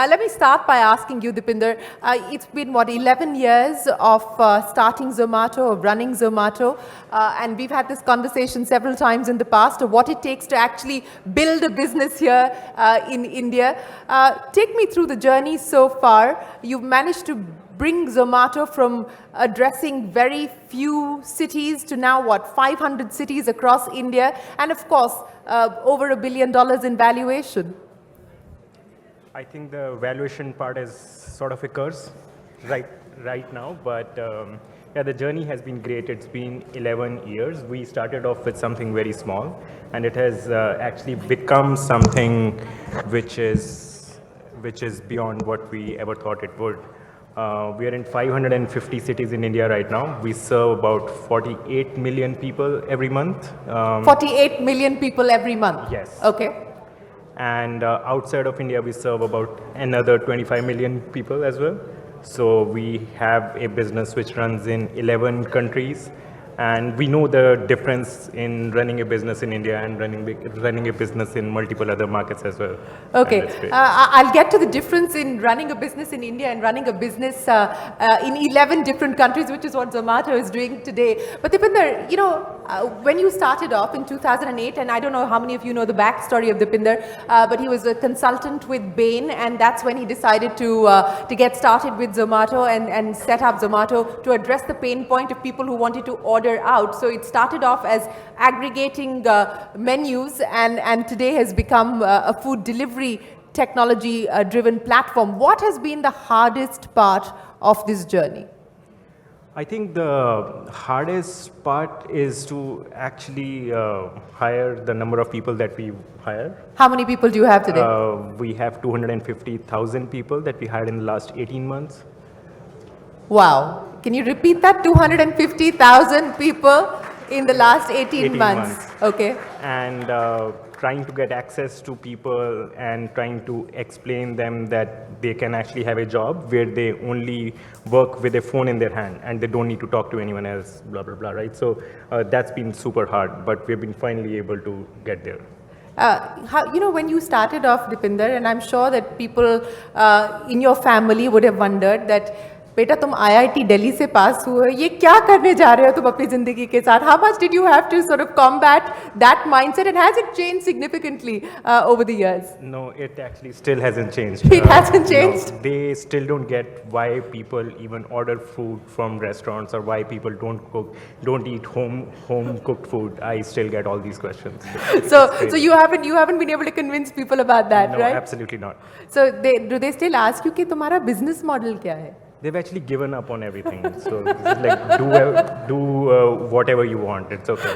Let me start by asking you, Deepinder, it's been, 11 years of starting Zomato, of running Zomato, and we've had this conversation several times in the past of what it takes to actually build a business here in India. Take me through the journey so far. You've managed to bring Zomato from addressing very few cities to now, 500 cities across India, and of course, over $1 billion in valuation. I think the valuation part is sort of a curse right now, but yeah, the journey has been great. It's been 11 years. We started off with something very small, and it has actually become something which is beyond what we ever thought it would. We are in 550 cities in India right now. We serve about 48 million people every month. 48 million people every month? Yes. Okay. And outside of India, we serve about another 25 million people as well. So we have a business which runs in 11 countries. And we know the difference in running a business in India and running a business in multiple other markets as well. Okay, I'll get to the difference in running a business in India and running a business in 11 different countries, which is what Zomato is doing today. But Deepinder, you know, when you started off in 2008, and I don't know how many of you know the backstory of Deepinder, but he was a consultant with Bain, and that's when he decided to get started with Zomato and set up Zomato to address the pain point of people who wanted to order out. So it started off as aggregating menus and today has become a food delivery technology driven platform. What has been the hardest part of this journey? I think the hardest part is to actually hire the number of people that we hire. How many people do you have today? We have 250,000 people that we hired in the last 18 months. Wow. Can you repeat that? 250,000 people in the last 18 months. Okay. And trying to get access to people and trying to explain them that they can actually have a job where they only work with a phone in their hand and they don't need to talk to anyone else, blah, blah, blah, right? So that's been super hard, but we've been finally able to get there. You know, when you started off, Deepinder, and I'm sure that people in your family would have wondered that, बेटा तुम IIT Delhi से पास हुए, ये क्या करने जा रहे हो तुम अपनी जिंदगी के साथ? How much did you have to sort of combat that mindset, and has it changed significantly over the years? No, it actually still hasn't changed. It hasn't changed? No, they still don't get why people even order food from restaurants or why people don't eat home cooked food. I still get all these questions. So you haven't been able to convince people about that, no, right? No, absolutely not. So do they still ask you कि तुम्हारा business model क्या है? They've actually given up on everything. So it's like do whatever you want. It's okay.